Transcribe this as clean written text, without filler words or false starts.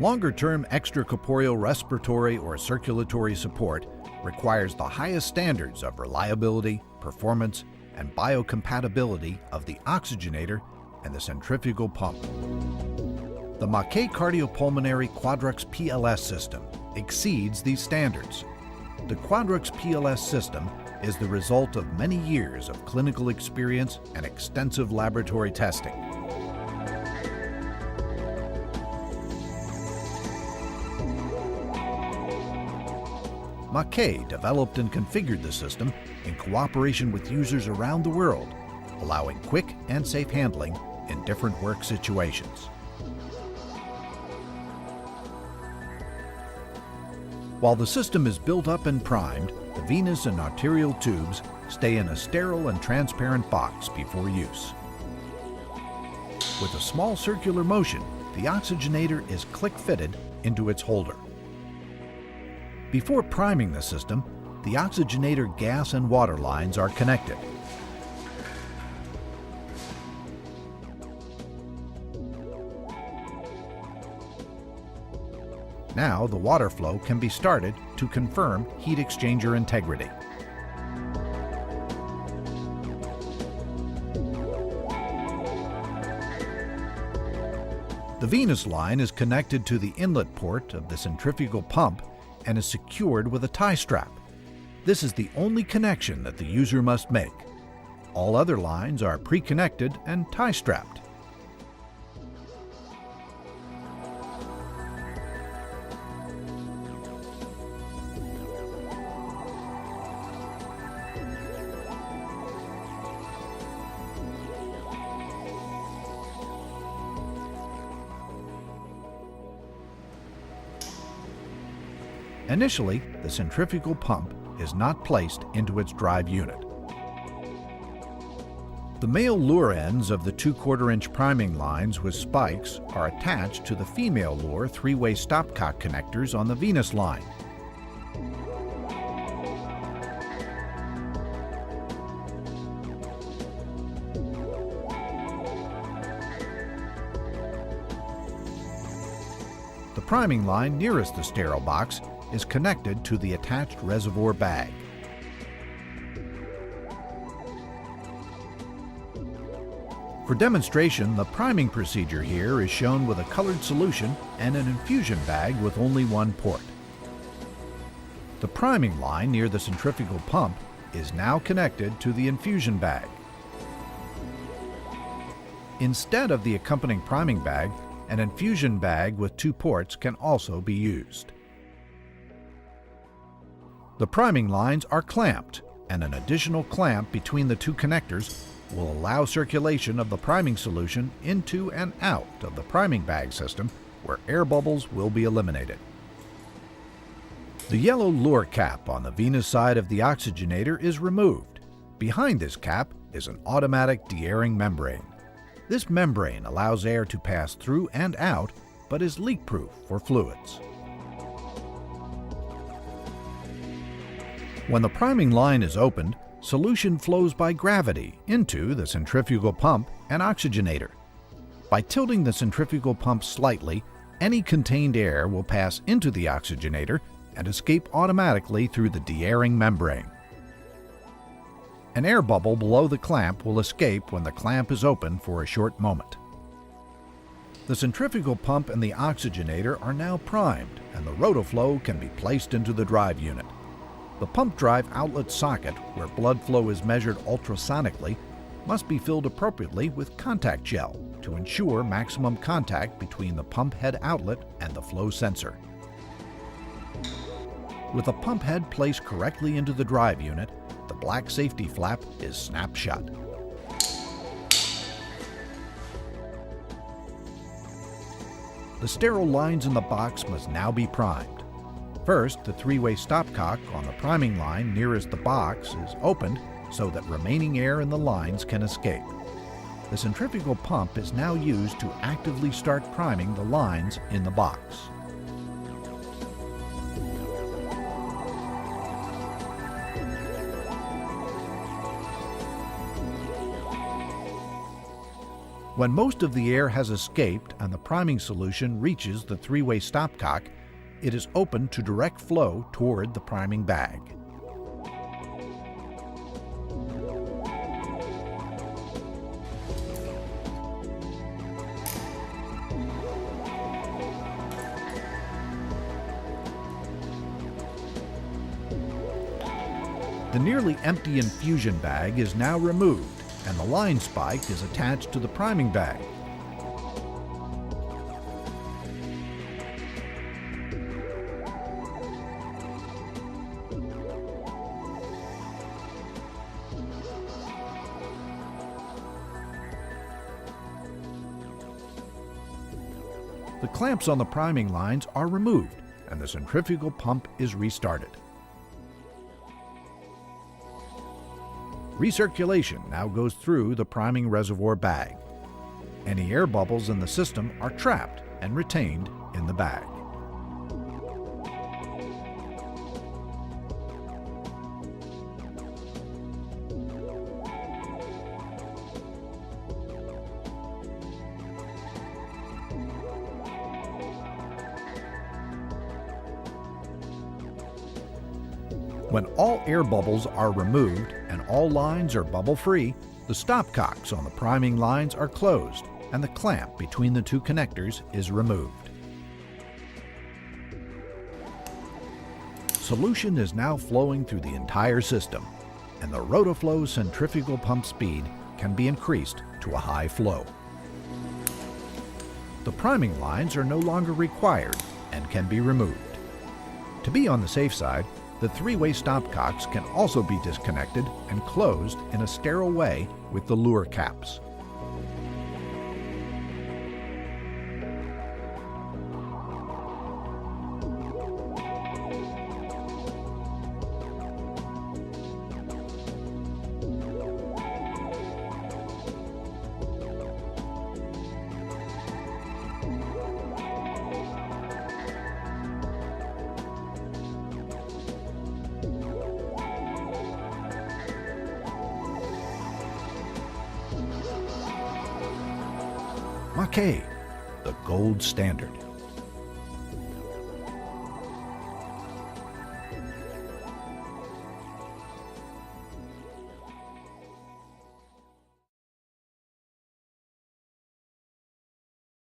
Longer-term extracorporeal respiratory or circulatory support requires the highest standards of reliability, performance, and biocompatibility of the oxygenator and the centrifugal pump. The Maquet Cardiopulmonary Quadrux PLS system exceeds these standards. The Quadrux PLS system is the result of many years of clinical experience and extensive laboratory testing. Maquet developed and configured the system in cooperation with users around the world, allowing quick and safe handling in different work situations. While the system is built up and primed, the venous and arterial tubes stay in a sterile and transparent box before use. With a small circular motion, the oxygenator is click-fitted into its holder. Before priming the system, the oxygenator gas and water lines are connected. Now the water flow can be started to confirm heat exchanger integrity. The venous line is connected to the inlet port of the centrifugal pump and is secured with a tie strap. This is the only connection that the user must make. All other lines are pre-connected and tie strapped. Initially, the centrifugal pump is not placed into its drive unit. The male lure ends of the 2/4-inch priming lines with spikes are attached to the female lure 3-way stopcock connectors on the venous line. The priming line nearest the sterile box is connected to the attached reservoir bag. For demonstration, the priming procedure here is shown with a colored solution and an infusion bag with only one port. The priming line near the centrifugal pump is now connected to the infusion bag. Instead of the accompanying priming bag, an infusion bag with 2 ports can also be used. The priming lines are clamped, and an additional clamp between the 2 connectors will allow circulation of the priming solution into and out of the priming bag system, where air bubbles will be eliminated. The yellow lure cap on the venous side of the oxygenator is removed. Behind this cap is an automatic de-airing membrane. This membrane allows air to pass through and out, but is leak-proof for fluids. When the priming line is opened, solution flows by gravity into the centrifugal pump and oxygenator. By tilting the centrifugal pump slightly, any contained air will pass into the oxygenator and escape automatically through the de-airing membrane. An air bubble below the clamp will escape when the clamp is open for a short moment. The centrifugal pump and the oxygenator are now primed, and the rotoflow can be placed into the drive unit. The pump drive outlet socket, where blood flow is measured ultrasonically, must be filled appropriately with contact gel to ensure maximum contact between the pump head outlet and the flow sensor. With the pump head placed correctly into the drive unit, the black safety flap is snapped shut. The sterile lines in the box must now be primed. First, the 3-way stopcock on the priming line nearest the box is opened so that remaining air in the lines can escape. The centrifugal pump is now used to actively start priming the lines in the box. When most of the air has escaped and the priming solution reaches the three-way stopcock, it is open to direct flow toward the priming bag. The nearly empty infusion bag is now removed, and the line spike is attached to the priming bag. The clamps on the priming lines are removed, and the centrifugal pump is restarted. Recirculation now goes through the priming reservoir bag. Any air bubbles in the system are trapped and retained in the bag. When all air bubbles are removed and all lines are bubble-free, the stopcocks on the priming lines are closed and the clamp between the two connectors is removed. Solution is now flowing through the entire system, and the Rotoflow centrifugal pump speed can be increased to a high flow. The priming lines are no longer required and can be removed. To be on the safe side, the three-way stopcocks can also be disconnected and closed in a sterile way with the lure caps. Maquet, the gold standard.